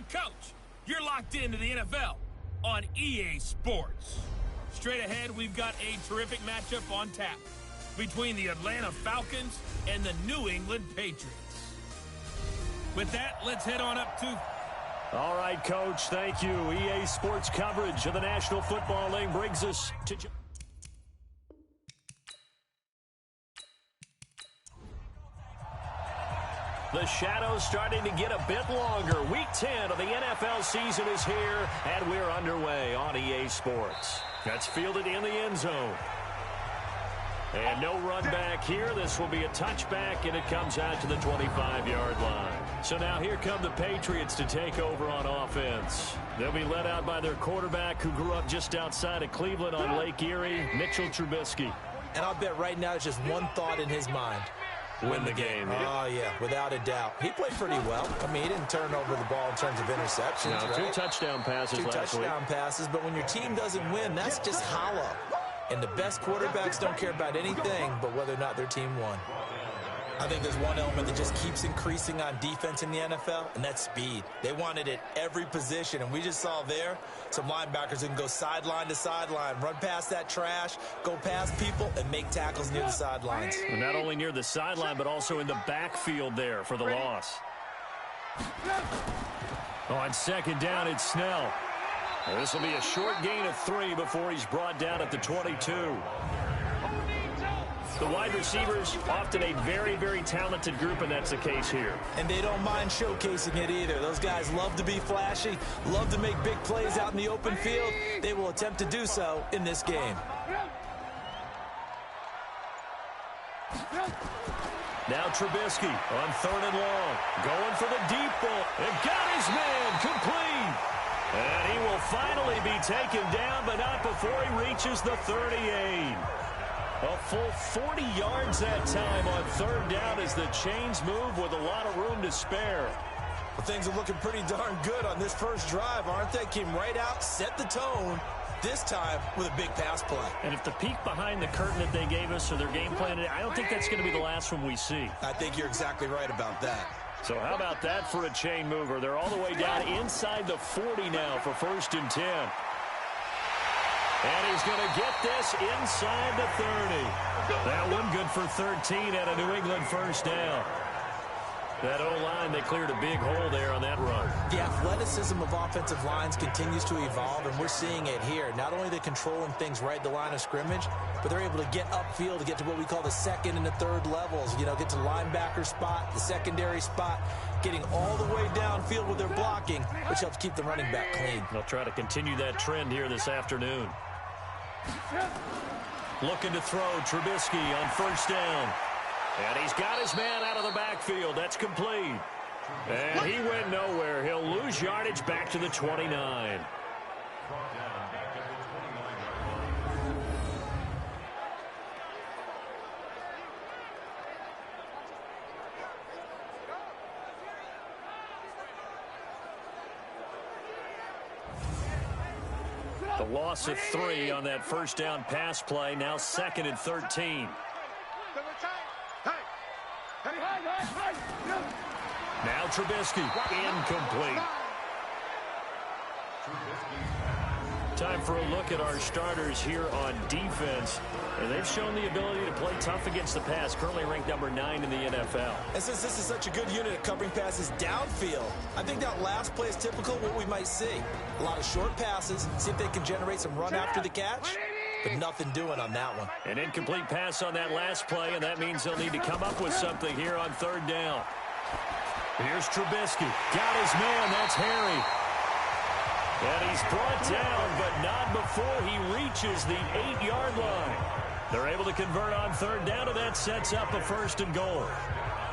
the coach. You're locked into the NFL on EA Sports. Straight ahead, we've got a terrific matchup on tap between the Atlanta Falcons and the New England Patriots. With that, let's head on up to... All right, Coach, thank you. EA Sports coverage of the National Football League brings us to... The shadow's starting to get a bit longer. Week 10 of the NFL season is here, and we're underway on EA Sports. That's fielded in the end zone. And no run back here. This will be a touchback, and it comes out to the 25-yard line. So now here come the Patriots to take over on offense. They'll be led out by their quarterback who grew up just outside of Cleveland on Lake Erie, Mitchell Trubisky. And I'll bet right now it's just one thought in his mind. Win the game. Oh, yeah, without a doubt. He played pretty well. I mean, he didn't turn over the ball in terms of interceptions, no, right? 2 touchdown passes last week. 2 touchdown passes, but when your team doesn't win, that's just hollow. And the best quarterbacks don't care about anything but whether or not their team won. I think there's one element that just keeps increasing on defense in the NFL, and that's speed. They want it at every position, and we just saw there some linebackers who can go sideline to sideline, run past that trash, go past people, and make tackles near the sidelines. And not only near the sideline, but also in the backfield there for the loss. On second down, it's Snell. This will be a short gain of 3 before he's brought down at the 22. The wide receivers, often a very, very talented group, and that's the case here. And they don't mind showcasing it either. Those guys love to be flashy, love to make big plays out in the open field. They will attempt to do so in this game. Now Trubisky on 3rd and long. Going for the deep ball. And got his man complete. And he will finally be taken down, but not before he reaches the 38. A full 40 yards that time on 3rd down as the chains move with a lot of room to spare. Well, things are looking pretty darn good on this first drive, aren't they? Came right out, set the tone, this time with a big pass play. And if the peek behind the curtain that they gave us or their game plan, I don't think that's going to be the last one we see. I think you're exactly right about that. So how about that for a chain mover? They're all the way down inside the 40 now for 1st and 10. And he's going to get this inside the 30. That one good for 13 at a New England first down. That O-line, they cleared a big hole there on that run. The athleticism of offensive lines continues to evolve, and we're seeing it here. Not only are they controlling things right at the line of scrimmage, but they're able to get upfield to get to what we call the 2nd and the 3rd levels. You know, get to linebacker spot, the secondary spot, getting all the way downfield with their blocking, which helps keep the running back clean. They'll try to continue that trend here this afternoon. Looking to throw, Trubisky on 1st down. And he's got his man out of the backfield. That's complete. And he went nowhere. He'll lose yardage back to the 29. The loss of 3 on that first down pass play. Now 2nd and 13. Now Trubisky, incomplete. Time for a look at our starters here on defense. And they've shown the ability to play tough against the pass, currently ranked number 9 in the NFL. And since this is such a good unit at covering passes downfield, I think that last play is typical of what we might see. A lot of short passes, see if they can generate some run after the catch. But nothing doing on that one. An incomplete pass on that last play, and that means they'll need to come up with something here on 3rd down. Here's Trubisky. Got his man. That's Harry. And he's brought down, but not before he reaches the 8-yard line. They're able to convert on 3rd down, and that sets up a 1st and goal.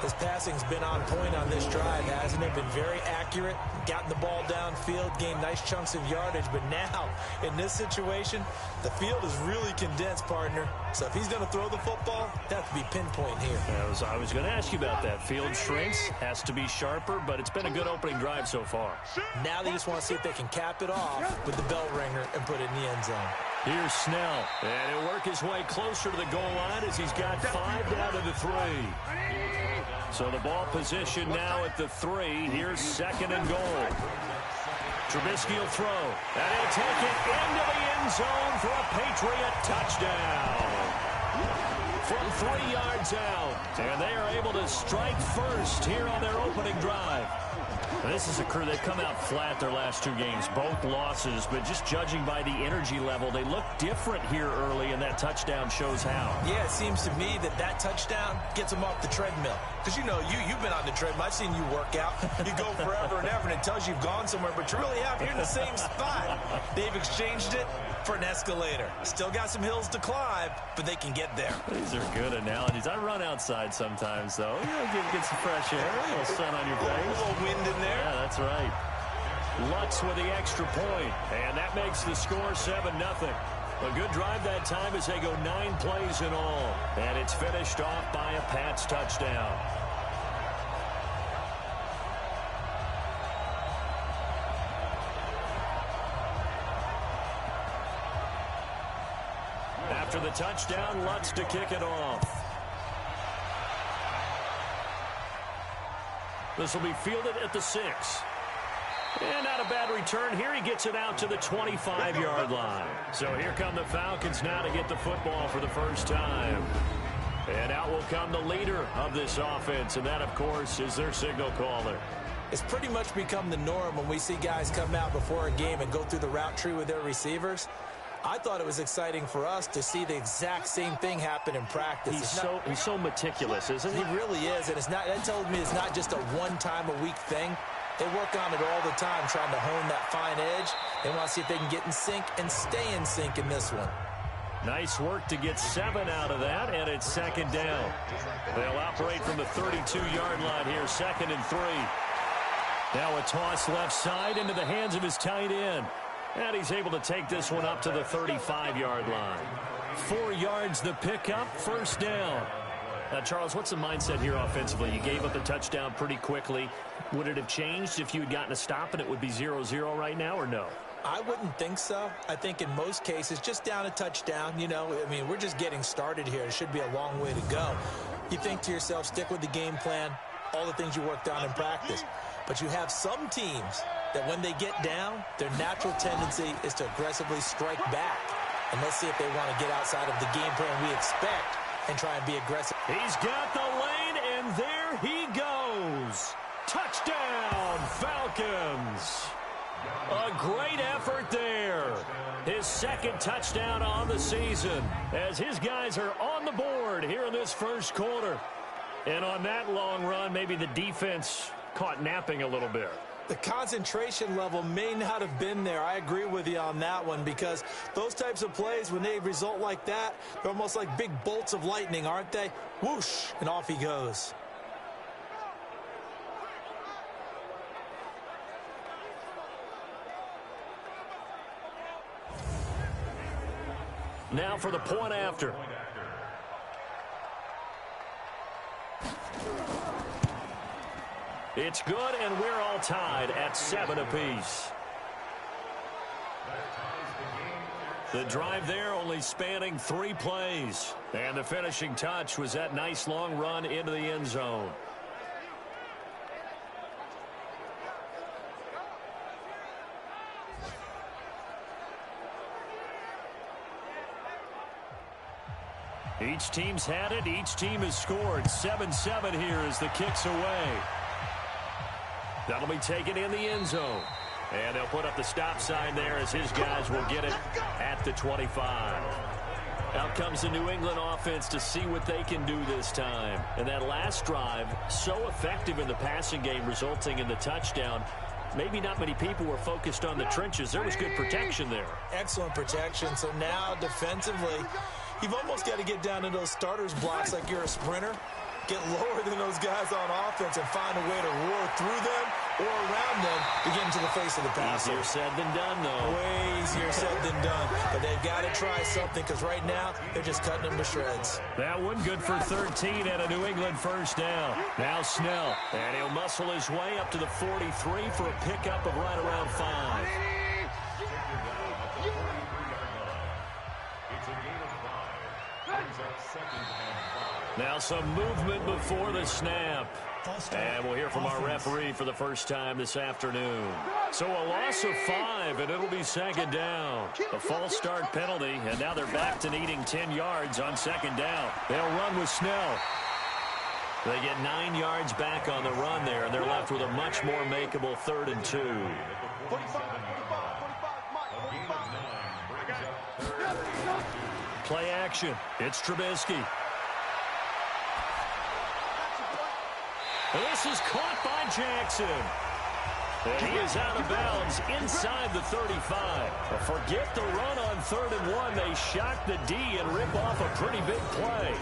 His passing's been on point on this drive, hasn't it? Been very accurate, gotten the ball downfield, gained nice chunks of yardage. But now, in this situation, the field is really condensed, partner. So if he's going to throw the football, that has to be pinpoint here. I was going to ask you about that. Field shrinks, has to be sharper, but it's been a good opening drive so far. Now they just want to see if they can cap it off with the bell ringer and put it in the end zone. Here's Snell, and he'll work his way closer to the goal line as he's got 5 down to the 3. So the ball position now at the 3. Here's 2nd and goal. Trubisky will throw, and he'll take it into the end zone for a Patriot touchdown. From 3 yards out, and they are able to strike first here on their opening drive. This is a crew. They've come out flat their last 2 games, both losses, but just judging by the energy level, they look different here early, and that touchdown shows how. Yeah, it seems to me that touchdown gets them off the treadmill. Because, you know, you've been on the treadmill. I've seen you work out. You go forever and ever, and it tells you you've gone somewhere, but you really have. You're in the same spot. They've exchanged it for an escalator. Still got some hills to climb, but they can get there. These are good analogies. I run outside sometimes, though. You know, get some fresh air, a little sun on your face. A little wind in there. Yeah, that's right. Lutz with the extra point, and that makes the score 7-0. A good drive that time as they go 9 plays in all, and it's finished off by a Pats touchdown. After the touchdown, Lutz to kick it off. This will be fielded at the 6. And not a bad return here. He gets it out to the 25-yard line. So here come the Falcons now to get the football for the first time. And out will come the leader of this offense, and that, of course, is their signal caller. It's pretty much become the norm when we see guys come out before a game and go through the route tree with their receivers. I thought it was exciting for us to see the exact same thing happen in practice. He's so meticulous, isn't he? He really is, and that tells me it's not just a one-time-a-week thing. They work on it all the time, trying to hone that fine edge. They want to see if they can get in sync and stay in sync in this one. Nice work to get 7 out of that, and it's 2nd down. They'll operate from the 32-yard line here, 2nd and 3. Now a toss left side into the hands of his tight end. And he's able to take this one up to the 35-yard line. 4 yards the pickup, 1st down. Now, Charles, what's the mindset here offensively? You gave up a touchdown pretty quickly. Would it have changed if you had gotten a stop and it would be 0-0 right now, or no? I wouldn't think so. I think in most cases, just down a touchdown, you know, I mean, we're just getting started here. It should be a long way to go. You think to yourself, stick with the game plan, all the things you worked on in practice. But you have some teams that when they get down, their natural tendency is to aggressively strike back. And let's see if they want to get outside of the game plan we expect and try and be aggressive. He's got the lane, and there he goes. Touchdown, Falcons. A great effort there. His 2nd touchdown on the season as his guys are on the board here in this 1st quarter. And on that long run, maybe the defense caught napping a little bit. The concentration level may not have been there. I agree with you on that one, because those types of plays, when they result like that, they're almost like big bolts of lightning, aren't they? Whoosh, and off he goes. Now for the point after. It's good, and we're all tied at 7 apiece. The drive there only spanning 3 plays. And the finishing touch was that nice long run into the end zone. Each team's had it. Each team has scored. 7-7 here as the kick's away. That'll be taken in the end zone. And they'll put up the stop sign there as his guys will get it at the 25. Out comes the New England offense to see what they can do this time. And that last drive, so effective in the passing game, resulting in the touchdown. Maybe not many people were focused on the trenches. There was good protection there. Excellent protection. So now defensively, you've almost got to get down to those starters blocks like you're a sprinter. Get lower than those guys on offense and find a way to roar through them or around them to get into the face of the passer. Easier said than done, though. Way easier said than done. But they've got to try something, because right now they're just cutting them to shreds. That one good for 13 and a New England 1st down. Now Snell, and he'll muscle his way up to the 43 for a pickup of right around 5. Now some movement before the snap. And we'll hear from our referee for the first time this afternoon. So a loss of 5, and it'll be second down. A false start penalty, and now they're back to needing 10 yards on second down. They'll run with Snell. They get 9 yards back on the run there, and they're left with a much more makeable 3rd and 2. Play action. It's Trubisky. This is caught by Jackson. And he is out of bounds inside the 35. Forget the run on 3rd and 1. They shock the D and rip off a pretty big play.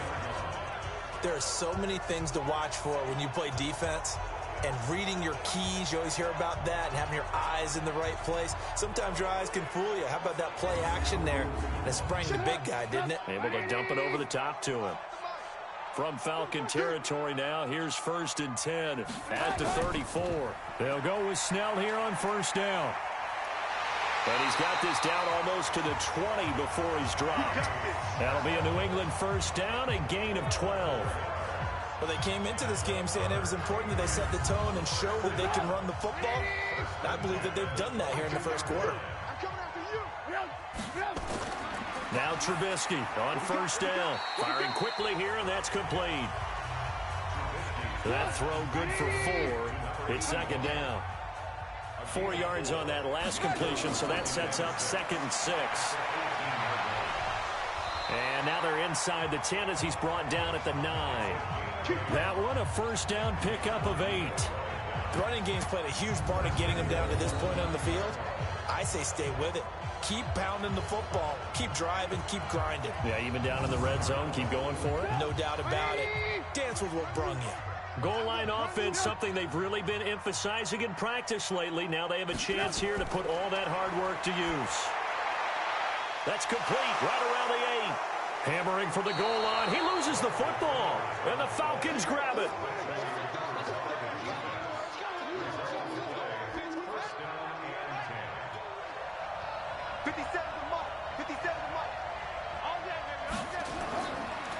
There are so many things to watch for when you play defense. And reading your keys, you always hear about that, and having your eyes in the right place. Sometimes your eyes can fool you. How about that play action there? And it sprang the big guy, didn't it? Able to dump it over the top to him. From Falcon territory now, here's 1st and 10 at the 34. They'll go with Snell here on 1st down. But he's got this down almost to the 20 before he's dropped. That'll be a New England 1st down, a gain of 12. Well, they came into this game saying it was important that they set the tone and show that they can run the football. And I believe that they've done that here in the first quarter. Now Trubisky on 1st down. Firing quickly here, and that's complete. That throw good for 4. It's 2nd down. 4 yards on that last completion, so that sets up 2nd and 6. And now they're inside the 10 as he's brought down at the 9. That one, a 1st down pickup of 8. The running game's played a huge part of getting them down to this point on the field. I say stay with it. Keep pounding the football. Keep driving. Keep grinding. Yeah, even down in the red zone, keep going for it. No doubt about it. Dance with what brung you. Goal line offense, something they've really been emphasizing in practice lately. Now they have a chance here to put all that hard work to use. That's complete right around the 8. Hammering for the goal line. He loses the football, and the Falcons grab it.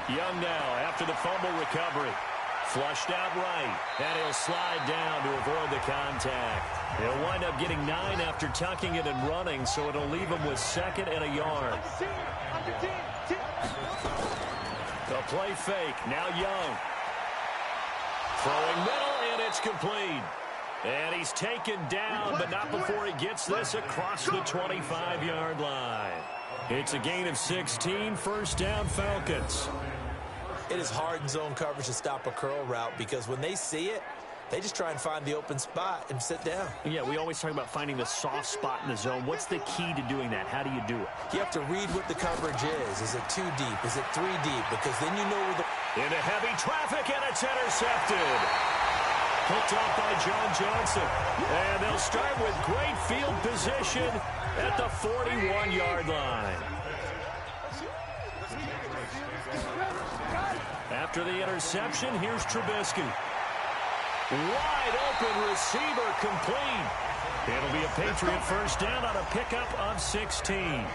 Young now after the fumble recovery. Flushed out right, and he'll slide down to avoid the contact. He'll wind up getting 9 after tucking it and running, so it'll leave him with 2nd and a yard. The play fake, now Young. Throwing middle, and it's complete. And he's taken down, but not before he gets this across the 25-yard line. It's a gain of 16, 1st down Falcons. It is hard in zone coverage to stop a curl route because when they see it, they just try and find the open spot and sit down. Yeah, we always talk about finding the soft spot in the zone. What's the key to doing that? How do you do it? You have to read what the coverage is. Is it 2 deep? Is it 3 deep? Because then you know where the... Into heavy traffic, and it's intercepted. Picked off by John Johnson. And they'll start with great field position at the 41-yard line. After the interception, here's Trubisky. Wide open receiver complete. It'll be a Patriot 1st down on a pickup of 16.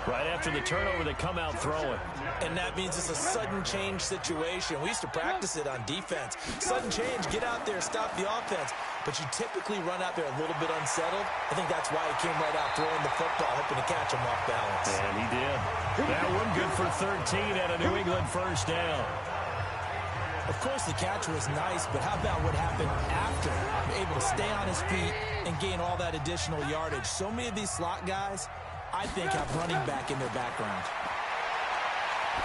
Right after the turnover, they come out throwing. And that means it's a sudden change situation. We used to practice it on defense. Sudden change, get out there, stop the offense. But you typically run out there a little bit unsettled. I think that's why he came right out throwing the football, hoping to catch him off balance. And he did. That one good for 13 at a New England 1st down. Of course, the catch was nice, but how about what happened after? Able to stay on his feet and gain all that additional yardage. So many of these slot guys, I think, have running back in their background.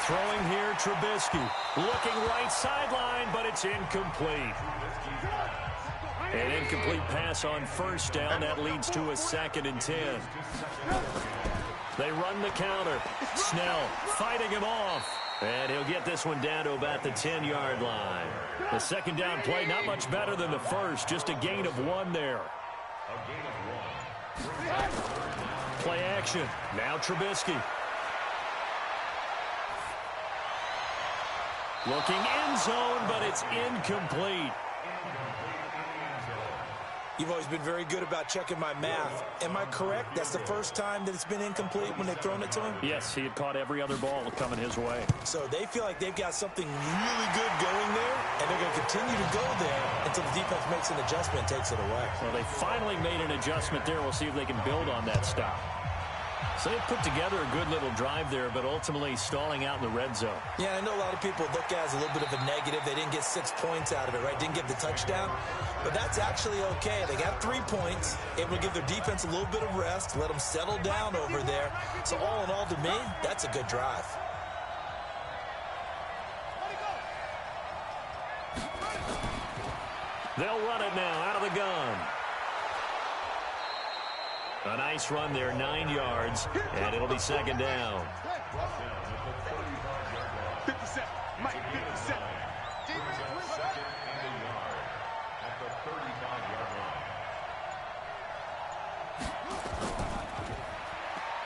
Throwing here, Trubisky. Looking right sideline, but it's incomplete. An incomplete pass on 1st down. That leads to a 2nd and 10. They run the counter. Snell fighting him off. And he'll get this one down to about the 10-yard line. The 2nd down play, not much better than the first. Just a gain of 1 there. Play action. Now Trubisky. Looking end zone, but it's incomplete. You've always been very good about checking my math. Am I correct? That's the first time that it's been incomplete when they've thrown it to him? Yes, he had caught every other ball coming his way. So they feel like they've got something really good going there, and they're going to continue to go there until the defense makes an adjustment and takes it away. Well, they finally made an adjustment there. We'll see if they can build on that stop. So they put together a good little drive there, but ultimately stalling out in the red zone. Yeah, I know a lot of people look at it as a little bit of a negative. They didn't get 6 points out of it, right? Didn't get the touchdown. But that's actually okay. They got 3 points, able to give their defense a little bit of rest, let them settle down over there. So all in all, to me, that's a good drive. They'll run it now out of the gun. A nice run there, 9 yards, and it'll be second down. 57, Mike, 57.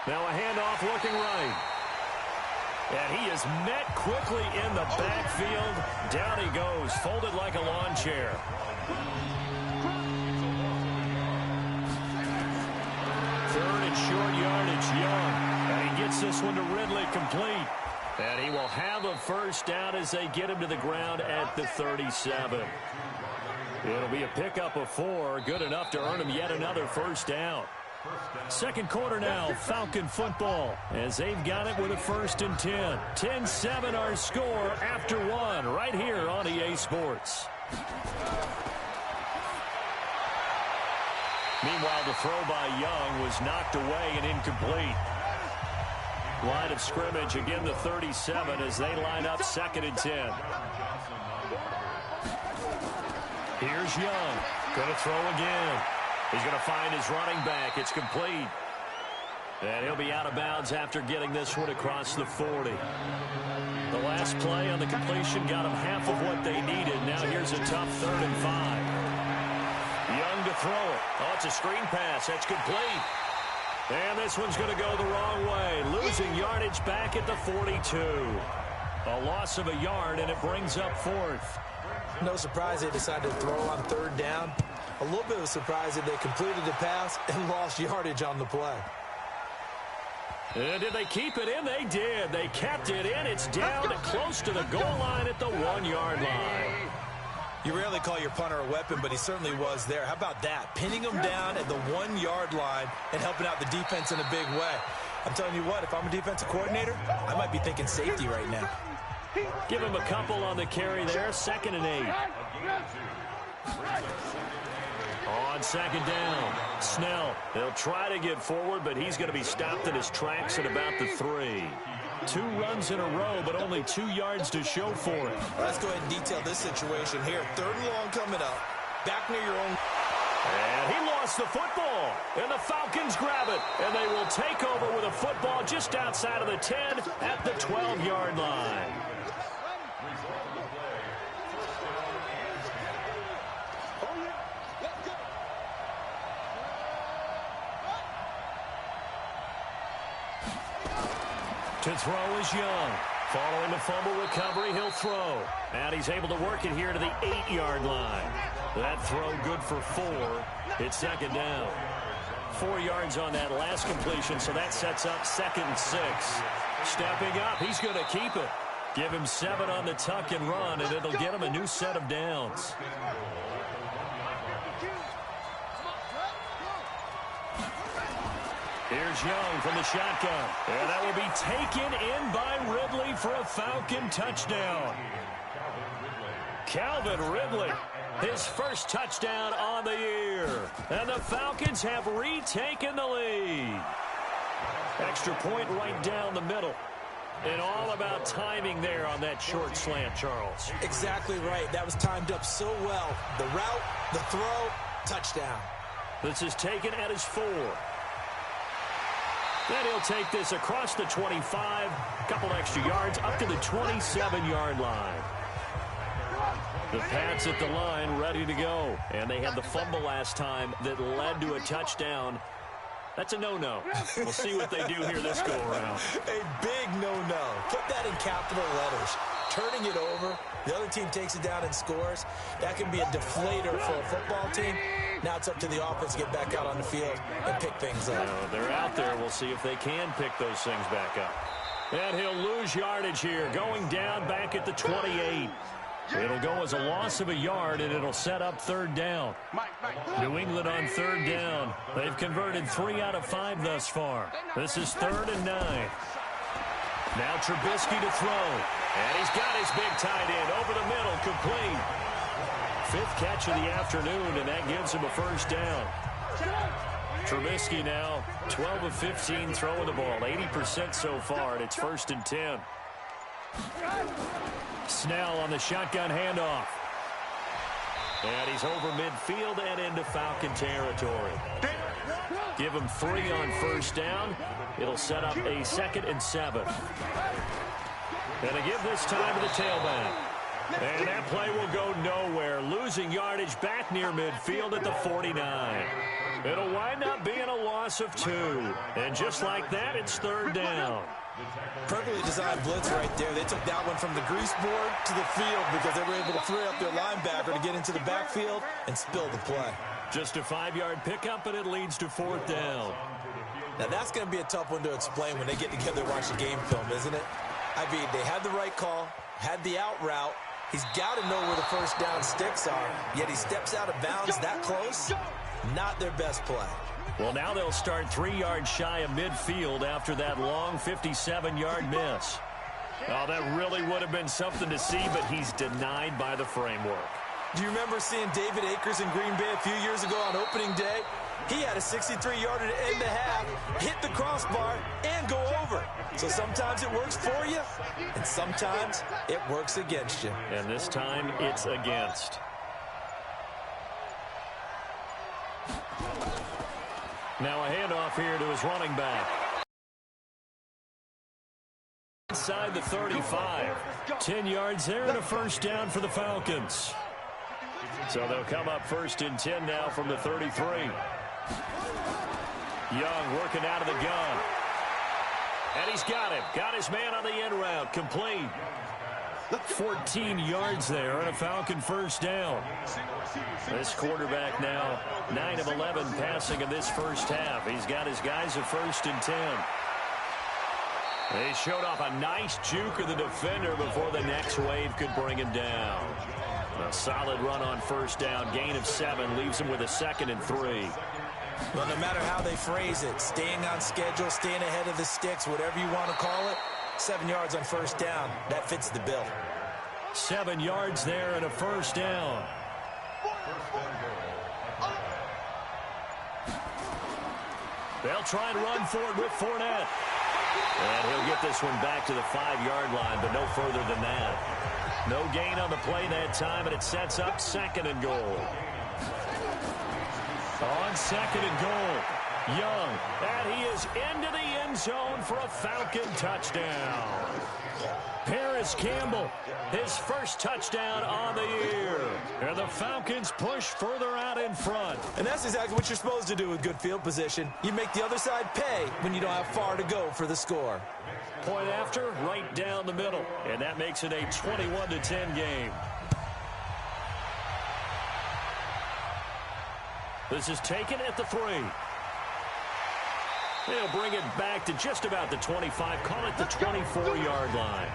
Now a handoff looking right. And he is met quickly in the backfield. Down he goes, folded like a lawn chair. Third and short yardage, Young. And he gets this one to Ridley complete. And he will have a first down as they get him to the ground at the 37. It'll be a pickup of 4, good enough to earn him yet another first down. Second quarter now, Falcon football, as they've got it with a 1st and 10. 10-7 our score after 1 right here on EA Sports. Meanwhile, the throw by Young was knocked away and incomplete. Line of scrimmage, again the 37 as they line up 2nd and 10. Here's Young, going to throw again. He's going to find his running back. It's complete. And he'll be out of bounds after getting this one across the 40. The last play on the completion got them half of what they needed. Now here's a tough 3rd and 5. Young to throw it. Oh, it's a screen pass. That's complete. And this one's going to go the wrong way. Losing yardage back at the 42. A loss of a yard, and it brings up 4th. No surprise they decided to throw on 3rd down. A little bit of a surprise that they completed the pass and lost yardage on the play. And did they keep it in? They did. They kept it in. It's down close to the goal line at the 1-yard line. You rarely call your punter a weapon, but he certainly was there. How about that? Pinning him down at the 1-yard line and helping out the defense in a big way. I'm telling you what, if I'm a defensive coordinator, I might be thinking safety right now. Give him a couple on the carry there. 2nd and 8. On 2nd down, Snell. They'll try to get forward, but he's going to be stopped in his tracks at about the 3. 2 runs in a row, but only 2 yards to show for it. Let's go ahead and detail this situation here. 3rd and long coming up. Back near your own. And he lost the football. And the Falcons grab it. And they will take over with a football just outside of the 10 at the 12-yard line. To throw is Young. Following the fumble recovery, he'll throw. And he's able to work it here to the 8-yard line. That throw good for 4. It's 2nd down. 4 yards on that last completion, so that sets up 2nd and 6. Stepping up, he's going to keep it. Give him 7 on the tuck and run, and it'll get him a new set of downs. Here's Young from the shotgun. And that will be taken in by Ridley for a Falcon touchdown. Calvin Ridley, his first touchdown on the year. And the Falcons have retaken the lead. Extra point right down the middle. And all about timing there on that short slant, Charles. Exactly right. That was timed up so well. The route, the throw, touchdown. This is taken at his 4. Then he'll take this across the 25, a couple extra yards, up to the 27-yard line. The Pats at the line, ready to go. And they had the fumble last time that led to a touchdown. That's a no-no. We'll see what they do here this go-around. A big no-no. Put that in capital letters. turning it over. The other team takes it down and scores. That can be a deflator for a football team. Now it's up to the offense to get back out on the field and pick things up. They're out there. We'll see if they can pick those things back up. And he'll lose yardage here, going down back at the 28. It'll go as a loss of a yard, and it'll set up third down. New England on third down. They've converted 3 out of 5 thus far. This is 3rd and 9. Now Trubisky to throw. And he's got his big tight end over the middle, complete. 5th catch of the afternoon, and that gives him a first down. Trubisky now 12 of 15 throwing the ball, 80% so far, and it's 1st and 10. Snell on the shotgun handoff. And he's over midfield and into Falcon territory. Give him 3 on first down. It'll set up a 2nd and 7. And they give this time to the tailback. And that play will go nowhere. Losing yardage back near midfield at the 49. It'll wind up being a loss of 2. And just like that, it's 3rd down. Perfectly designed blitz right there. They took that one from the grease board to the field because they were able to free up their linebacker to get into the backfield and spill the play. Just a 5-yard pickup, and it leads to 4th down. Now, that's going to be a tough one to explain when they get together and watch the game film, isn't it? I mean, they had the right call, had the out route. He's got to know where the first down sticks are, yet he steps out of bounds that close. Not their best play. Well, now they'll start 3 yards shy of midfield after that long 57-yard miss. Oh, that really would have been something to see, but he's denied by the framework. Do you remember seeing David Akers in Green Bay a few years ago on opening day? He had a 63-yarder to end the half, hit the crossbar, and go over. So sometimes it works for you, and sometimes it works against you. And this time, it's against. Now a handoff here to his running back. Inside the 35. 10 yards there and a first down for the Falcons. So they'll come up 1st and 10 now from the 33. Young working out of the gun. And he's got him. Got his man on the end route. Complete. 14 yards there and a Falcon first down. This quarterback now 9 of 11 passing in this first half. He's got his guys at 1st and 10. They showed off a nice juke of the defender before the next wave could bring him down. A solid run on first down. Gain of 7 leaves him with a 2nd and 3. Well, no matter how they phrase it, staying on schedule, staying ahead of the sticks, whatever you want to call it, 7 yards on first down, that fits the bill. 7 yards there and a first down. They'll try and run for it with Fournette. And he'll get this one back to the 5-yard line, but no further than that. No gain on the play that time, and it sets up 2nd and goal. On 2nd and goal, Young, and he is into the end zone for a Falcon touchdown. Paris Campbell, his first touchdown on the year. And the Falcons push further out in front. And that's exactly what you're supposed to do with good field position. You make the other side pay when you don't have far to go for the score. Point after, right down the middle. And that makes it a 21-10 game. This is taken at the 3. They'll bring it back to just about the 25. Call it the 24-yard line.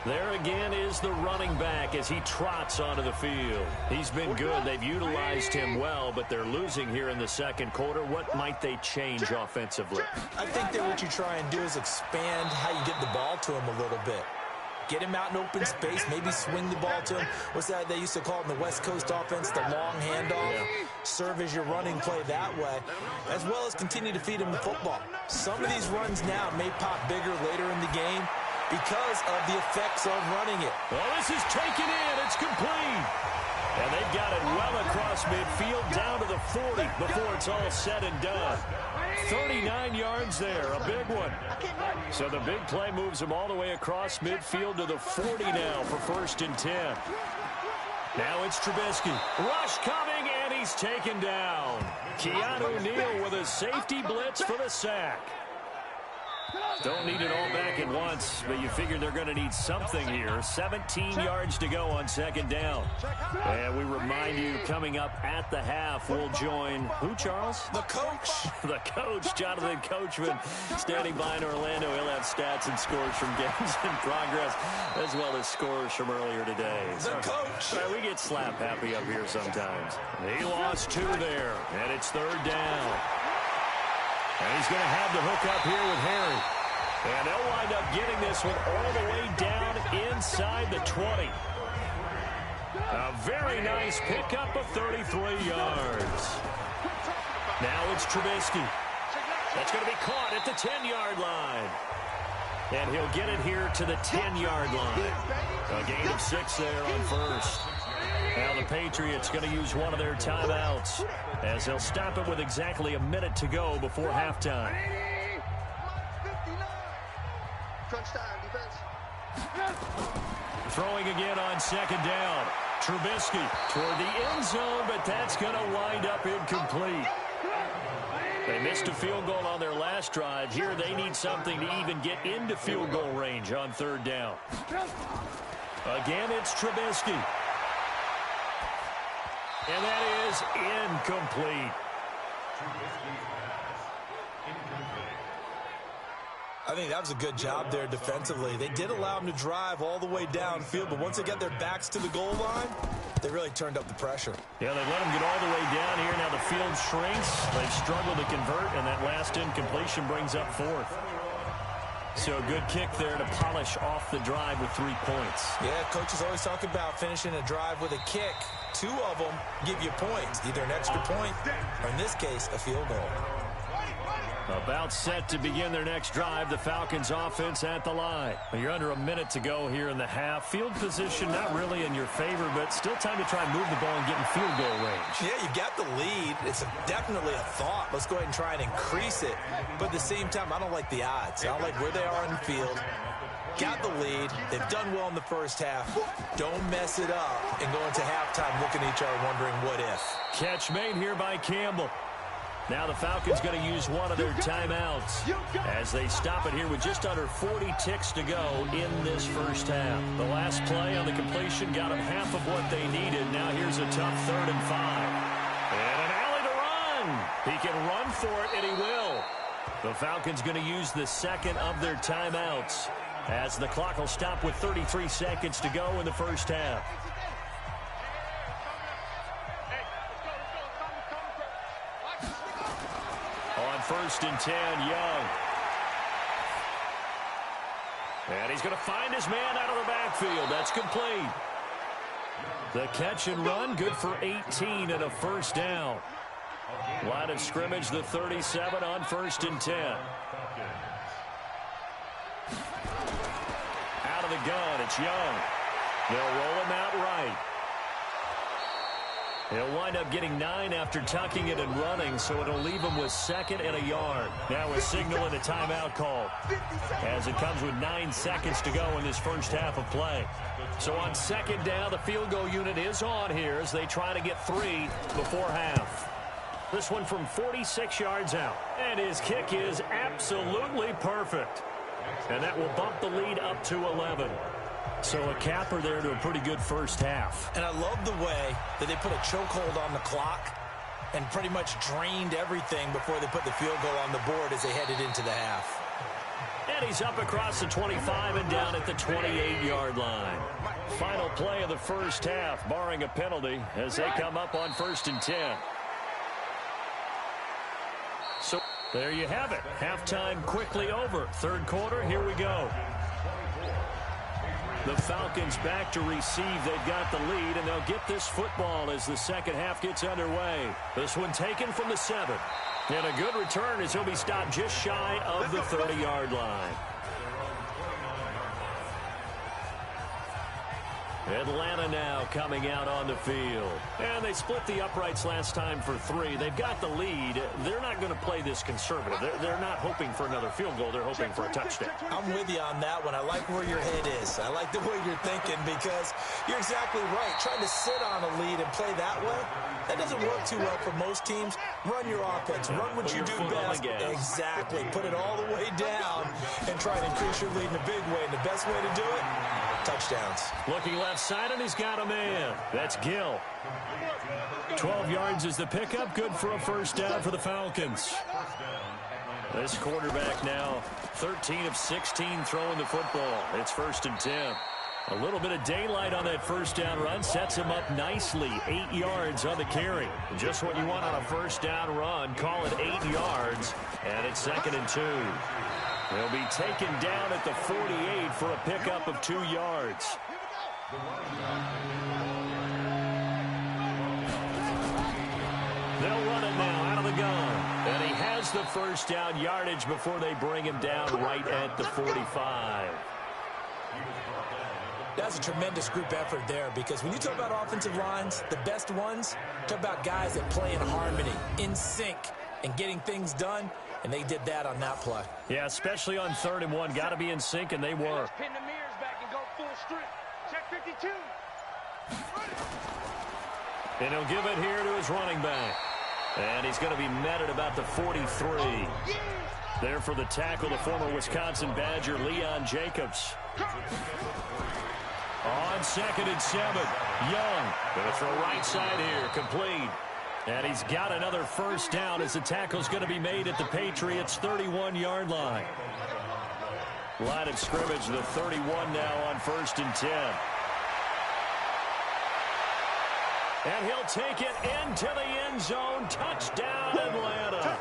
There again is the running back as he trots onto the field. He's been good. They've utilized him well, but they're losing here in the second quarter. What might they change offensively? I think that what you try and do is expand how you get the ball to him a little bit. Get him out in open space, maybe swing the ball to him. What's that they used to call it in the West Coast offense, the long handoff? Yeah. Serve as your running play that way, as well as continue to feed him the football. Some of these runs now may pop bigger later in the game because of the effects of running it. Well, this is taken in. It's complete. And they've got it well across midfield down to the 40 before it's all said and done. 39 yards there, a big one. So the big play moves him all the way across midfield to the 40 now for 1st and 10. Now it's Trubisky. Rush coming, and he's taken down. Keanu Neal with a safety blitz for the sack. Don't need it all back at once, but you figure they're going to need something here. 17 yards to go on second down. And we remind you, coming up at the half, we'll join who, Charles? The coach. The coach, Jonathan Coachman, standing by in Orlando. He'll have stats and scores from games in progress, as well as scores from earlier today. The coach. We get slap happy up here sometimes. He lost 2 there, and it's third down. And he's going to have the hook up here with Harry. And they'll wind up getting this one all the way down inside the 20. A very nice pickup of 33 yards. Now it's Trubisky. That's going to be caught at the 10-yard line. And he'll get it here to the 10-yard line. A gain of 6 there on first. Now the Patriots going to use one of their timeouts as they'll stop it with exactly a minute to go before halftime. Throwing again on second down. Trubisky toward the end zone, but that's going to wind up incomplete. They missed a field goal on their last drive. Here they need something to even get into field goal range on third down. Again, it's Trubisky. And that is incomplete. I think that was a good job there defensively. They did allow them to drive all the way downfield, but once they got their backs to the goal line, they really turned up the pressure. Yeah, they let them get all the way down here. Now the field shrinks. They've struggled to convert, and that last incompletion brings up fourth. So a good kick there to polish off the drive with 3 points. Yeah, coaches always talk about finishing a drive with a kick. 2 of them give you points, either an extra point or, in this case, a field goal. About set to begin their next drive, the Falcons offense at the line. You're under a minute to go here in the half. Field position not really in your favor, but still time to try and move the ball and get in field goal range. Yeah, you got the lead. It's definitely a thought. Let's go ahead and try and increase it. But at the same time, I don't like the odds. I don't like where they are in the field. Got the lead. They've done well in the first half. Don't mess it up and go into halftime looking at each other wondering what if. Catch made here by Campbell. Now the Falcons going to use one of their timeouts as they stop it here with just under 40 ticks to go in this first half. The last play on the completion got them half of what they needed. Now here's a tough 3rd and 5. And an alley to run. He can run for it, and he will. The Falcons going to use the second of their timeouts as the clock will stop with 33 seconds to go in the first half. On 1st and 10, Young. And he's going to find his man out of the backfield. That's complete. The catch and run, good for 18 and a first down. Line of scrimmage, the 37 on 1st and 10. Out of the gun, it's Young. They'll roll him out right. He'll wind up getting 9 after tucking it and running, so it'll leave him with 2nd and a yard. Now a signal and a timeout call as it comes with 9 seconds to go in this first half of play. So on 2nd down, the field goal unit is on here as they try to get 3 before half. This one from 46 yards out. And his kick is absolutely perfect. And that will bump the lead up to 11. So a capper there to a pretty good first half. And I love the way that they put a chokehold on the clock and pretty much drained everything before they put the field goal on the board as they headed into the half. And he's up across the 25 and down at the 28-yard line. Final play of the first half, barring a penalty, as they come up on 1st and 10. So there you have it. Halftime quickly over. 3rd quarter, here we go. The Falcons back to receive. They've got the lead, and they'll get this football as the second half gets underway. This one taken from the 7. And a good return as he'll be stopped just shy of the 30-yard line. Atlanta now coming out on the field. And they split the uprights last time for 3. They've got the lead. They're not going to play this conservative. They're not hoping for another field goal. They're hoping for a touchdown. I'm with you on that one. I like where your head is. I like the way you're thinking because you're exactly right. Trying to sit on a lead and play that way, that doesn't work too well for most teams. Run your offense. Run what you do best. Exactly. Put it all the way down and try to increase your lead in a big way. And the best way to do it, touchdowns. Looking left side, and he's got a man. That's Gill. 12 yards is the pickup. Good for a first down for the Falcons. This quarterback now 13 of 16 throwing the football. It's 1st and 10. A little bit of daylight on that first down run sets him up nicely. 8 yards on the carry. Just what you want on a first down run. Call it 8 yards, and it's 2nd and 2. They'll be taken down at the 48 for a pickup of 2 yards. They'll run it now out of the gun. And he has the first down yardage before they bring him down right at the 45. That's a tremendous group effort there because when you talk about offensive lines, the best ones, talk about guys that play in harmony, in sync, and getting things done, and they did that on that play. Yeah, especially on 3rd and 1. Got to be in sync, and they were. Pin the mirrors back and go full strength. Check 52. And he'll give it here to his running back. And he's going to be met at about the 43. There for the tackle, the former Wisconsin Badger, Leon Jacobs. On 2nd and 7, Young. Going to throw right side here, complete. And he's got another first down as the tackle's going to be made at the Patriots' 31-yard line. Line of scrimmage, the 31 now on 1st and 10. And he'll take it into the end zone. Touchdown, Atlanta.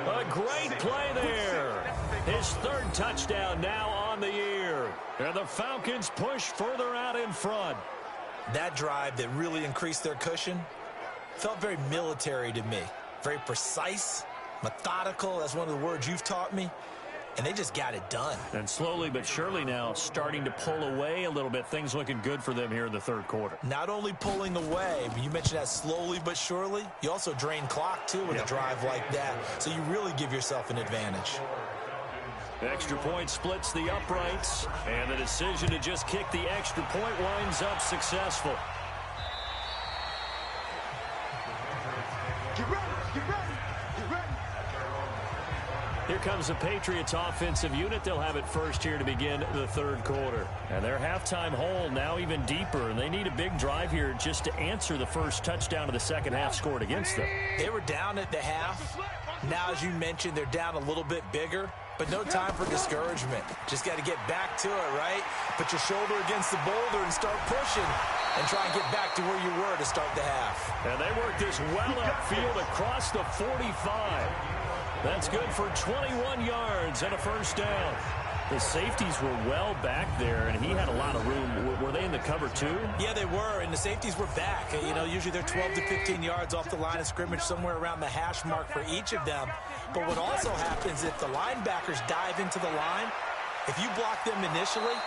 A great play there. His 3rd touchdown now on the year. And the Falcons push further out in front. That drive that really increased their cushion felt very military to me. Very precise, methodical. That's one of the words you've taught me. And they just got it done. And slowly but surely now starting to pull away a little bit. Things looking good for them here in the 3rd quarter. Not only pulling away, but you mentioned that slowly but surely. You also drain clock, too, with a drive like that. So you really give yourself an advantage. Extra point splits the uprights. And the decision to just kick the extra point winds up successful. Get ready, get ready, get ready. Here comes the Patriots offensive unit. They'll have it first here to begin the 3rd quarter. And their halftime hole now even deeper. And they need a big drive here just to answer the first touchdown of the second half scored against them. They were down at the half. Now, as you mentioned, they're down a little bit bigger. But no time for discouragement. Just got to get back to it, right? Put your shoulder against the boulder and start pushing. And try and get back to where you were to start the half. And they work this well upfield across the 45. That's good for 21 yards and a first down. The safeties were well back there, and he had a lot of room. Were they in the cover, too? Yeah, they were, and the safeties were back. You know, usually they're 12 to 15 yards off the line of scrimmage, somewhere around the hash mark for each of them. But what also happens, if the linebackers dive into the line, if you block them initially,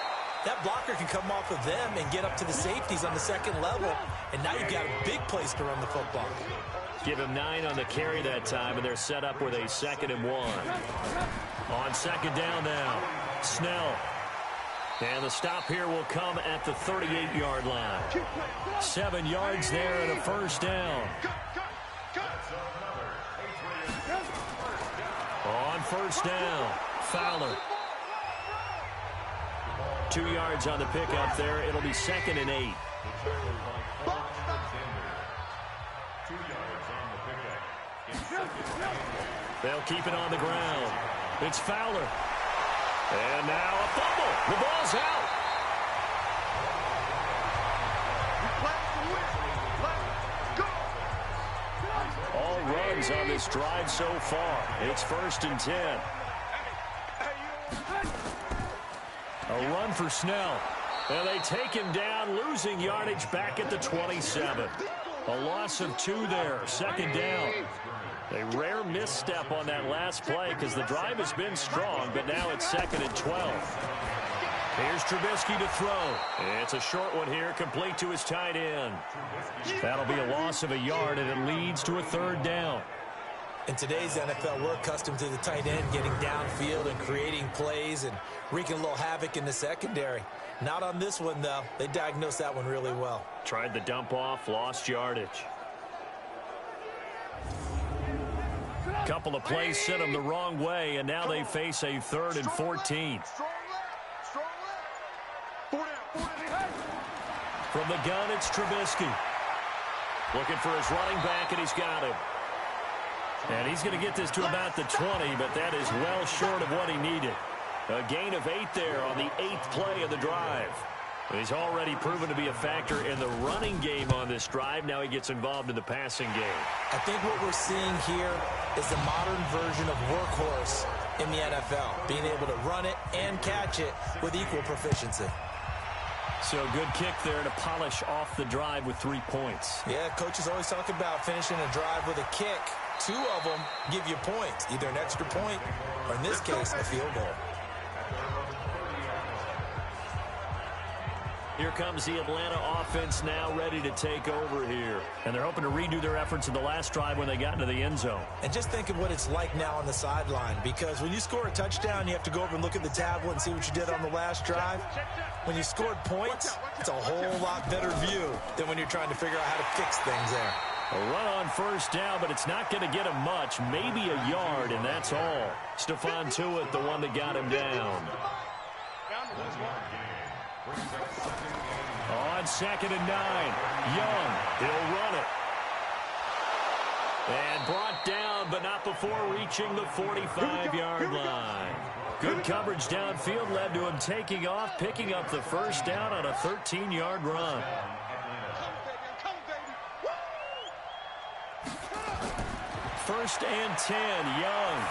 that blocker can come off of them and get up to the safeties on the 2nd level, and now you've got a big place to run the football. Give him 9 on the carry that time, and they're set up with a 2nd and 1. On 2nd down now, Snell. And the stop here will come at the 38-yard line. 7 yards there and a first down. On 1st down, Fowler. 2 yards on the pickup there. It'll be 2nd and 8. They'll keep it on the ground. It's Fowler. And now a fumble. The ball's out. All runs on this drive so far. It's 1st and 10. A run for Snell. And they take him down, losing yardage back at the 27. A loss of 2 there, 2nd down. A rare misstep on that last play because the drive has been strong, but now it's 2nd and 12. Here's Trubisky to throw. It's a short one here, complete to his tight end. That'll be a loss of a yard, and it leads to a third down. In today's NFL, we're accustomed to the tight end getting downfield and creating plays and wreaking a little havoc in the secondary. Not on this one, though. They diagnosed that one really well. Tried the dump off, lost yardage. Couple of plays sent them the wrong way, and now they face a 3rd and 14. From the gun, it's Trubisky. Looking for his running back, and he's got him. And he's going to get this to about the 20, but that is well short of what he needed. A gain of 8 there on the 8th play of the drive. He's already proven to be a factor in the running game on this drive. Now he gets involved in the passing game. I think what we're seeing here is the modern version of workhorse in the NFL, being able to run it and catch it with equal proficiency. So good kick there to polish off the drive with 3 points. Yeah, coaches always talk about finishing a drive with a kick. 2 of them give you points, either an extra point or, in this case, a field goal. Here comes the Atlanta offense now ready to take over here. And they're hoping to redo their efforts in the last drive when they got into the end zone. And just think of what it's like now on the sideline, because when you score a touchdown, you have to go over and look at the tablet and see what you did on the last drive. When you scored points, it's a whole lot better view than when you're trying to figure out how to fix things there. A run on first down, but it's not going to get him much, maybe a yard, and that's all. Stephon Tuitt, the one that got him down. On 2nd and 9, Young, he'll run it. And brought down, but not before reaching the 45-yard line. Good coverage downfield led to him taking off, picking up the first down on a 13-yard run. First and 10, Young.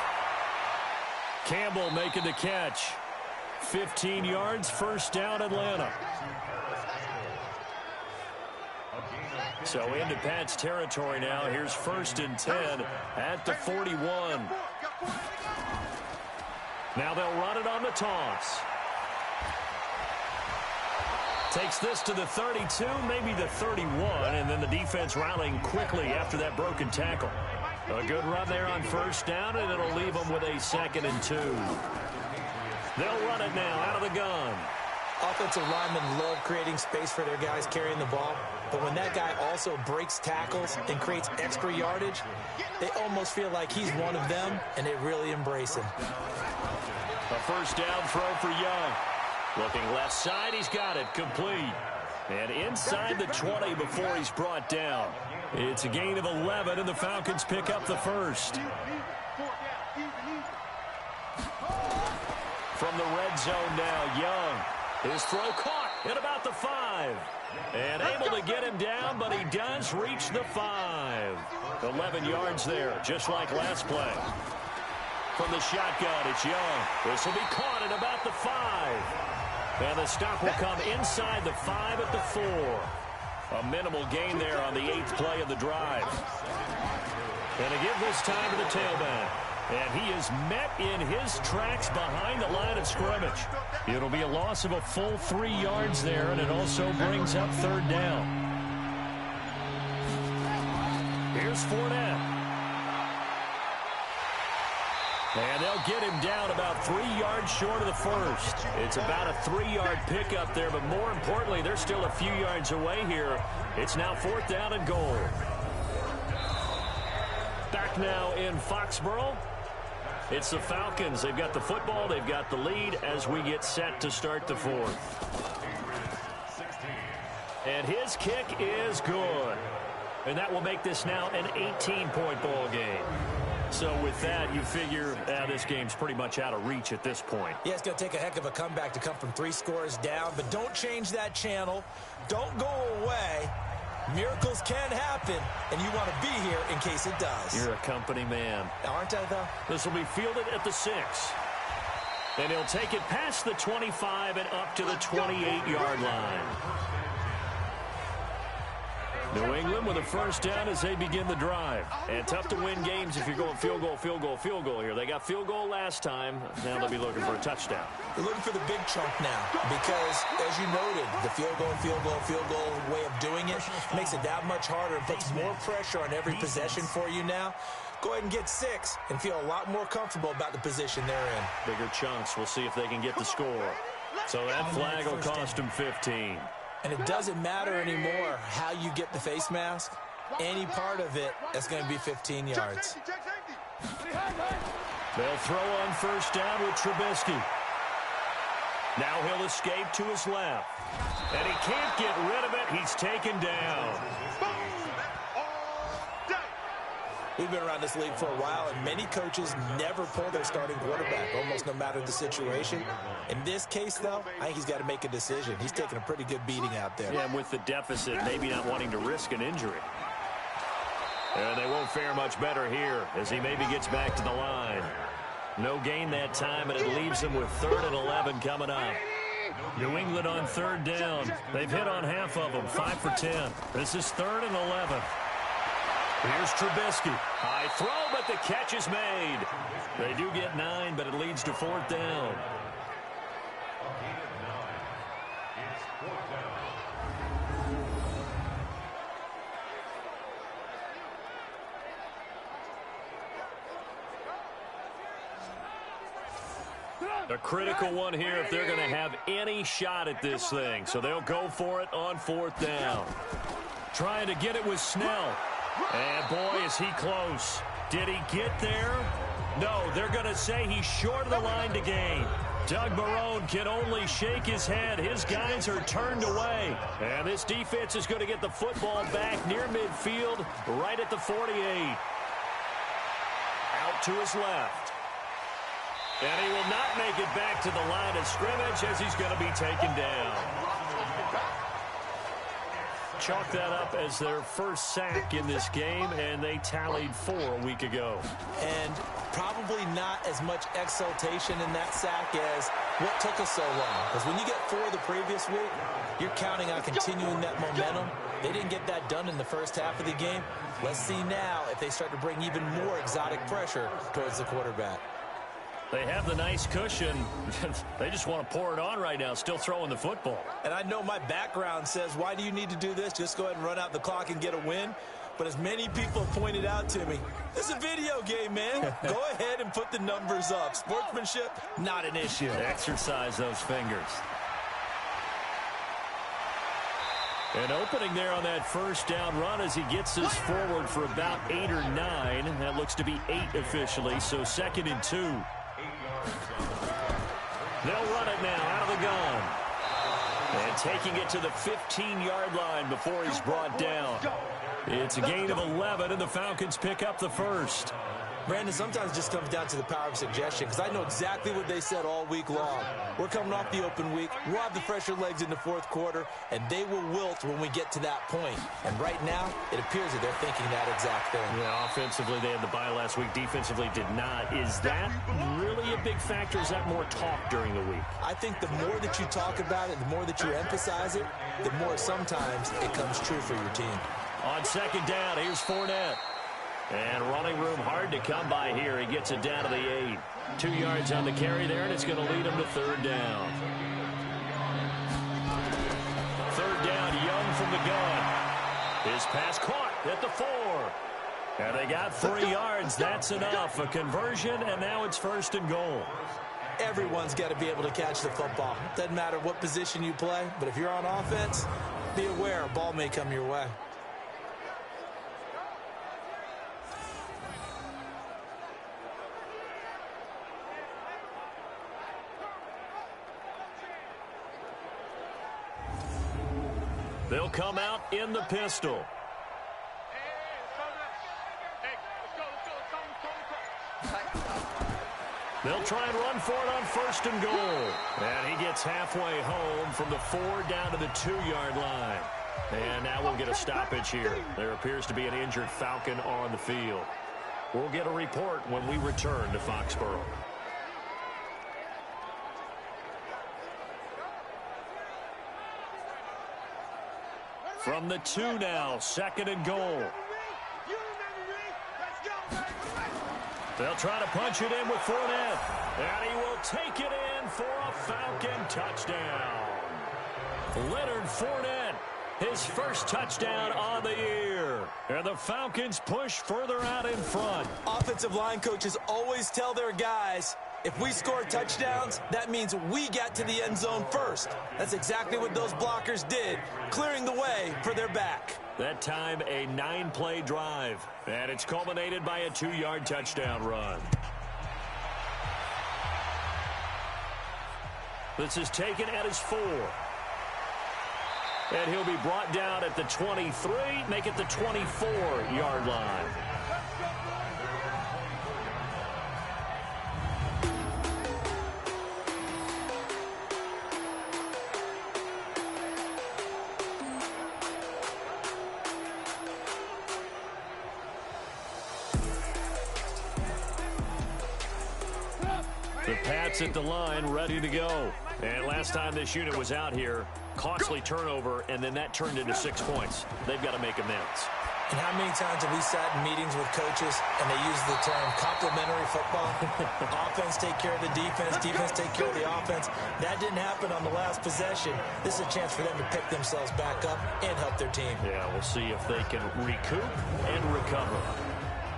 Campbell making the catch. 15 yards, first down, Atlanta. So into Pat's territory now. Here's 1st and 10 at the 41. Now they'll run it on the toss. Takes this to the 32, maybe the 31, and then the defense rallying quickly after that broken tackle. A good run there on first down, and it'll leave them with a 2nd and 2. They'll run it now out of the gun. Offensive linemen love creating space for their guys carrying the ball, but when that guy also breaks tackles and creates extra yardage, they almost feel like he's one of them, and they really embrace him. A first down throw for Young. Looking left side, he's got it, complete. And inside the 20 before he's brought down. It's a gain of 11, and the Falcons pick up the first. From the red zone now, Young. His throw caught at about the 5. And able to get him down, but he does reach the 5. 11 yards there, just like last play. From the shotgun, it's Young. This will be caught at about the 5. And the stop will come inside the 5 at the 4. A minimal gain there on the 8th play of the drive. And to give this time to the tailback. And he is met in his tracks behind the line of scrimmage. It'll be a loss of a full 3 yards there, and it also brings up 3rd down. Here's Fournette. And they'll get him down about 3 yards short of the first. It's about a 3-yard pickup there, but more importantly, they're still a few yards away here. It's now 4th down and goal. Back now in Foxborough. It's the Falcons. They've got the football. They've got the lead as we get set to start the 4th. And his kick is good. And that will make this now an 18-point ball game. So with that, you figure this game's pretty much out of reach at this point. Yeah, it's going to take a heck of a comeback to come from 3 scores down. But don't change that channel. Don't go away. Miracles can happen, and you want to be here in case it does. You're a company man. Aren't I, though? This will be fielded at the 6. And he'll take it past the 25 and up to the 28-yard line. New England with a first down as they begin the drive. And tough to win games if you're going field goal, field goal, field goal here. They got field goal last time. Now they'll be looking for a touchdown. They're looking for the big chunk now because, as you noted, the field goal, field goal, field goal way of doing it makes it that much harder and puts more pressure on every possession for you now. Go ahead and get 6 and feel a lot more comfortable about the position they're in. Bigger chunks. We'll see if they can get the score. So that flag will cost them 15. And it doesn't matter anymore how you get the face mask. Any part of it, that's going to be 15 yards. They'll throw on first down with Trubisky. Now he'll escape to his left. And he can't get rid of it. He's taken down. We've been around this league for a while, and many coaches never pull their starting quarterback, almost no matter the situation. In this case, though, I think he's got to make a decision. He's taking a pretty good beating out there. Yeah, and with the deficit, maybe not wanting to risk an injury. And they won't fare much better here as he maybe gets back to the line. No gain that time, and it leaves him with 3rd and 11 coming up. New England on 3rd down. They've hit on half of them, 5 for 10. This is 3rd and 11. Here's Trubisky. High throw, but the catch is made. They do get 9, but it leads to 4th down. A critical one here if they're going to have any shot at this thing. So they'll go for it on 4th down. Trying to get it with Snell. And boy, is he close. Did he get there? No, they're going to say he's short of the line to gain. Doug Marrone can only shake his head. His guys are turned away. And this defense is going to get the football back near midfield, right at the 48. Out to his left. And he will not make it back to the line of scrimmage as he's going to be taken down. Chalk that up as their first sack in this game, and they tallied 4 a week ago. And probably not as much exultation in that sack as what took us so long. Because when you get 4 the previous week, you're counting on continuing that momentum. They didn't get that done in the first half of the game. Let's see now if they start to bring even more exotic pressure towards the quarterback. They have the nice cushion. They just want to pour it on right now, still throwing the football. And I know my background says, why do you need to do this? Just go ahead and run out the clock and get a win. But as many people have pointed out to me, this is a video game, man. Go ahead and put the numbers up. Sportsmanship, not an issue. Exercise those fingers. An opening there on that first down run as he gets us forward for about 8 or 9. That looks to be 8 officially, so 2nd and 2. They'll run it now out of the gun. And taking it to the 15-yard line before he's brought down. It's a gain of 11, and the Falcons pick up the first. Brandon, sometimes it just comes down to the power of suggestion, because I know exactly what they said all week long. We're coming off the open week. We'll have the fresher legs in the 4th quarter, and they will wilt when we get to that point. And right now, it appears that they're thinking that exact thing. Yeah, offensively, they had the bye last week. Defensively, did not. Is that really a big factor? Is that more talk during the week? I think the more that you talk about it, the more that you emphasize it, the more sometimes it comes true for your team. On 2nd down, here's Fournette. And running room hard to come by here. He gets it down to the 8. 2 yards on the carry there, and it's going to lead him to 3rd down. 3rd down, Young from the gun. His pass caught at the 4. And they got 3 yards. That's enough. A conversion, and now it's 1st and goal. Everyone's got to be able to catch the football. Doesn't matter what position you play, but if you're on offense, be aware a ball may come your way. They'll come out in the pistol. They'll try and run for it on 1st and goal. And he gets halfway home from the 4 down to the 2-yard line. And now we'll get a stoppage here. There appears to be an injured Falcon on the field. We'll get a report when we return to Foxborough. From the 2 now, 2nd and goal. They'll try to punch it in with Fournette. And he will take it in for a Falcon touchdown. Leonard Fournette, his first touchdown on the year. And the Falcons push further out in front. Offensive line coaches always tell their guys, if we score touchdowns, that means we got to the end zone first. That's exactly what those blockers did, clearing the way for their back. That time, a 9-play drive. And it's culminated by a 2-yard touchdown run. This is taken at his 4. And he'll be brought down at the 23, make it the 24-yard line. The Pats at the line, ready to go. And last time this unit was out here, costly turnover, and then that turned into 6 points. They've got to make amends. And how many times have we sat in meetings with coaches and they use the term complementary football? Offense take care of the defense, defense take care of the offense. That didn't happen on the last possession. This is a chance for them to pick themselves back up and help their team. Yeah, we'll see if they can recoup and recover.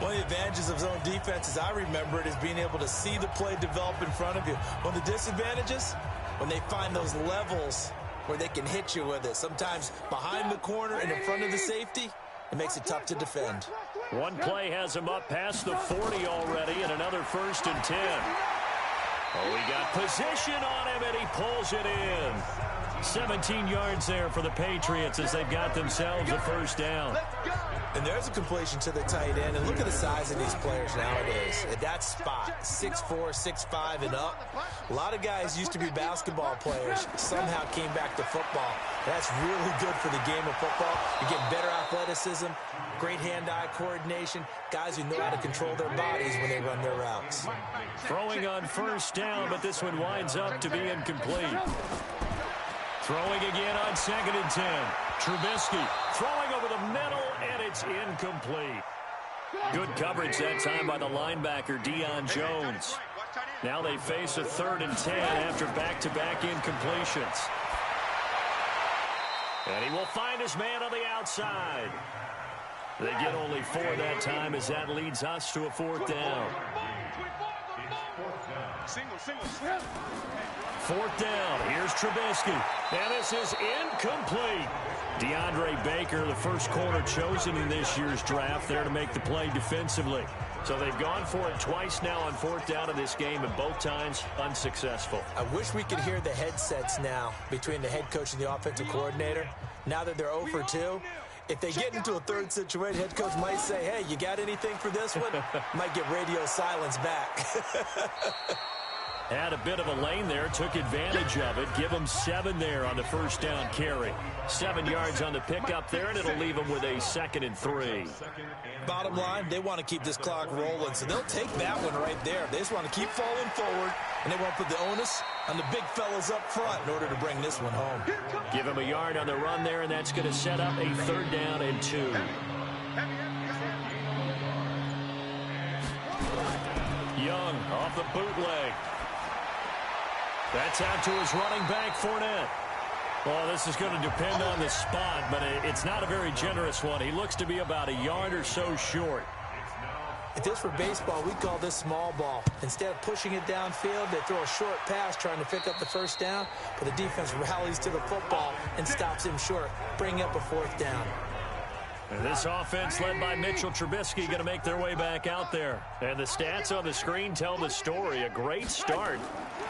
One of the advantages of zone defense, as I remember it, is being able to see the play develop in front of you. One of the disadvantages, when they find those levels where they can hit you with it, sometimes behind the corner and in front of the safety, it makes it tough to defend. One play has him up past the 40 already, and another 1st and 10. Oh, he got position on him, and he pulls it in. 17 yards there for the Patriots as they've got themselves a 1st down. And there's a completion to the tight end. And look at the size of these players nowadays. At that spot, 6'4", 6'5", and up. A lot of guys used to be basketball players, somehow came back to football. That's really good for the game of football. You get better athleticism, great hand-eye coordination, guys who know how to control their bodies when they run their routes. Throwing on 1st down, but this one winds up to be incomplete. Throwing again on 2nd and 10. Trubisky throwing over the middle, and it's incomplete. Good coverage that time by the linebacker, Deion Jones. Now they face a 3rd and 10 after back-to-back incompletions. And he will find his man on the outside. They get only 4 that time as that leads us to a 4th down. 4th down. Here's Trubisky. And this is incomplete. DeAndre Baker, the first corner chosen in this year's draft, there to make the play defensively. So they've gone for it twice now on 4th down in this game, and both times unsuccessful. I wish we could hear the headsets now between the head coach and the offensive coordinator. Now that they're 0 for 2, if they get into a 3rd situation, head coach might say, hey, you got anything for this one? Might get radio silence back. Had a bit of a lane there, took advantage of it. Give them 7 there on the 1st down carry. 7 yards on the pickup there, and it'll leave them with a 2nd and 3. Bottom line, they want to keep this clock rolling, so they'll take that one right there. They just want to keep falling forward, and they want to put the onus on the big fellas up front in order to bring this one home. Give him a yard on the run there, and that's going to set up a 3rd down and 2. Young off the bootleg. That's out to his running back, Fournette. Well, this is going to depend on the spot, but it's not a very generous one. He looks to be about a yard or so short. If this were baseball, we'd call this small ball. Instead of pushing it downfield, they throw a short pass trying to pick up the 1st down, but the defense rallies to the football and stops him short, bringing up a 4th down. And this offense led by Mitchell Trubisky going to make their way back out there. And the stats on the screen tell the story. A great start.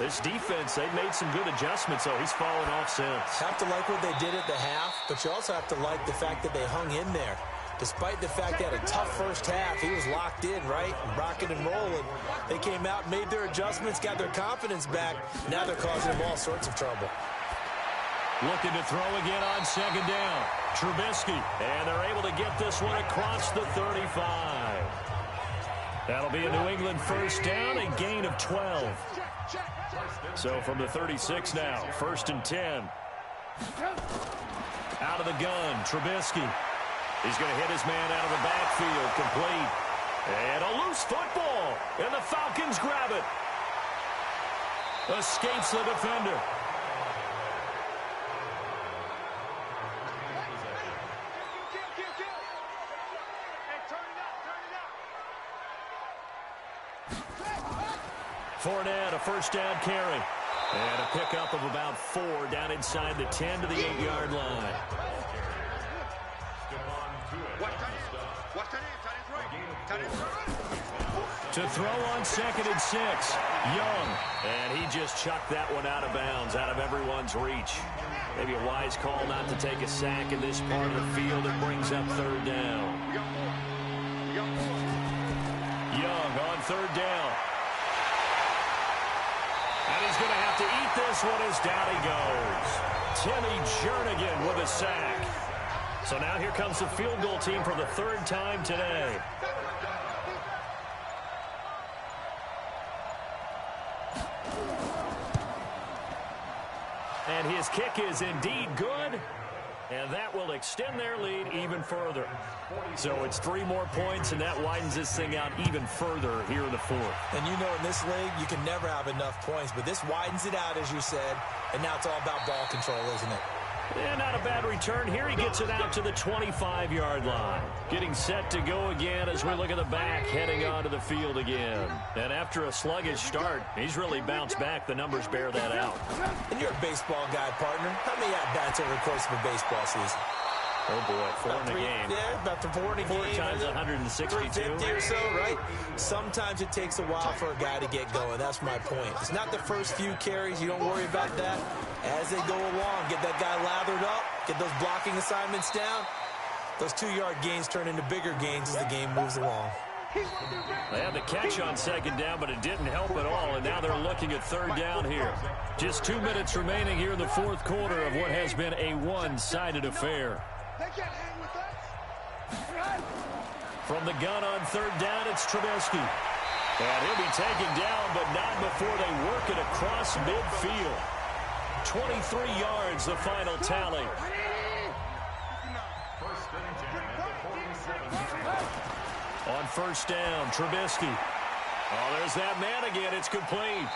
This defense, they've made some good adjustments, so he's fallen off since. Have to like what they did at the half, but you also have to like the fact that they hung in there. Despite the fact they had a tough 1st half, he was locked in, right? Rocking and rolling. They came out, made their adjustments, got their confidence back. Now they're causing them all sorts of trouble. Looking to throw again on 2nd down. Trubisky, and they're able to get this one across the 35. That'll be a New England 1st down, a gain of 12. So from the 36 now, 1st and 10. Out of the gun, Trubisky. He's going to hit his man out of the backfield, complete. And a loose football, and the Falcons grab it. Escapes the defender. Fournette, a first down carry. And a pickup of about 4 down inside the 10 to the 8-yard line. To throw on 2nd and 6, Young. And he just chucked that one out of bounds, out of everyone's reach. Maybe a wise call not to take a sack in this part of the field. It brings up 3rd down. Young on 3rd down. And he's going to have to eat this one as down he goes. Timmy Jernigan with a sack. So now here comes the field goal team for the 3rd time today. And his kick is indeed good. And that will extend their lead even further. So it's 3 more points, and that widens this thing out even further here in the 4th. And you know in this league, you can never have enough points. But this widens it out, as you said. And now it's all about ball control, isn't it? And not a bad return here. He gets it out to the 25-yard line. Getting set to go again as we look at the back, heading onto the field again. And after a sluggish start, he's really bounced back. The numbers bear that out. And you're a baseball guy, partner. How many at-bats over the course of a baseball season? Oh, boy, 4 in a game. Yeah, about 4 in a game. 4 times 162. 350 or so, right? Sometimes it takes a while for a guy to get going. That's my point. It's not the first few carries. You don't worry about that. As they go along, get that guy lathered up, get those blocking assignments down. Those 2-yard gains turn into bigger gains as the game moves along. They had the catch on 2nd down, but it didn't help at all, and now they're looking at 3rd down here. Just 2 minutes remaining here in the 4th quarter of what has been a one-sided affair. From the gun on 3rd down, it's Trubisky. And he'll be taken down, but not before they work it across midfield. 23 yards, the final tally. On 1st down, Trubisky. Oh, there's that man again. It's complete.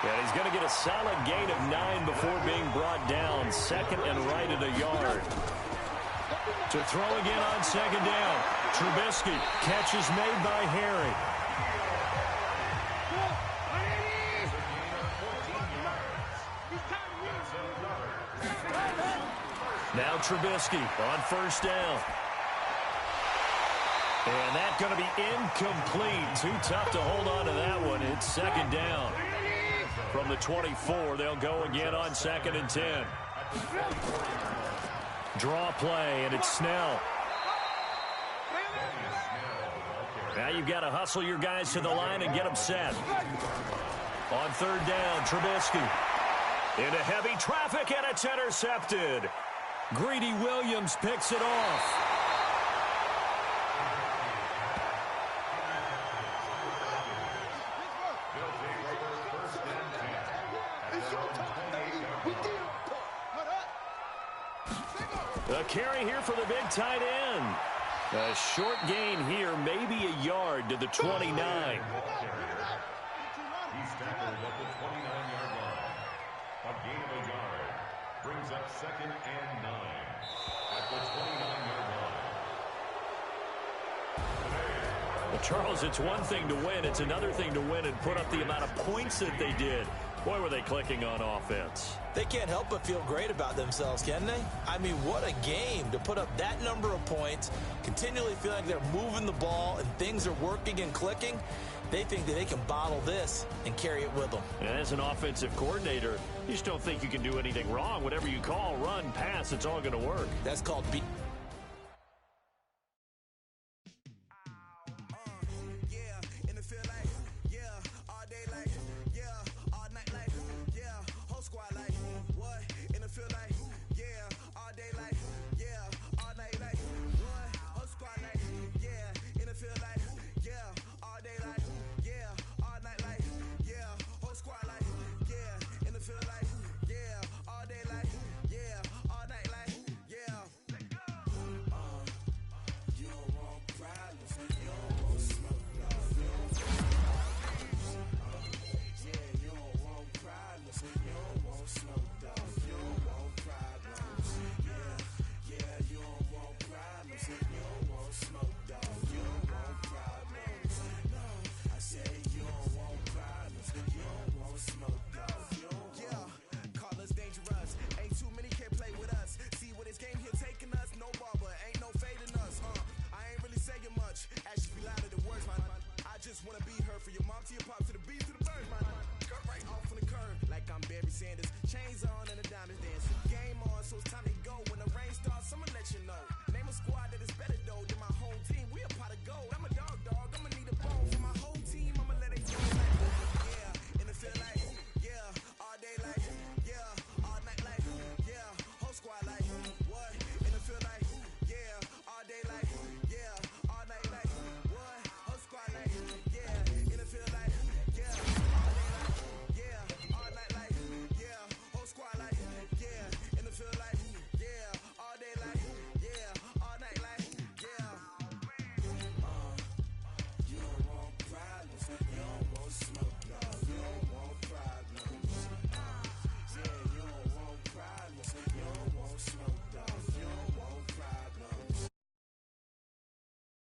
And he's going to get a solid gain of 9 before being brought down. 2nd and right at a yard. To throw again on 2nd down. Trubisky. Catch is made by Harry. Now Trubisky on 1st down. And that's going to be incomplete. Too tough to hold on to that one. It's 2nd down. From the 24, they'll go again on 2nd and 10. Draw play, and it's Snell. Now you've got to hustle your guys to the line and get them set. On 3rd down, Trubisky. Into heavy traffic, and it's intercepted. Greedy Williams picks it off. A carry here for the big tight end. A short gain here, maybe a yard to the 29. He's tackled at the 29-yard line. A gain of a yard brings up 2nd and 9 at the 29-yard line. Well, Charles, it's one thing to win. It's another thing to win and put up the amount of points that they did. Boy, were they clicking on offense. They can't help but feel great about themselves, can they? I mean, what a game to put up that number of points, continually feel like they're moving the ball and things are working and clicking. They think that they can bottle this and carry it with them. And as an offensive coordinator, you just don't think you can do anything wrong. Whatever you call, run, pass, it's all going to work. That's called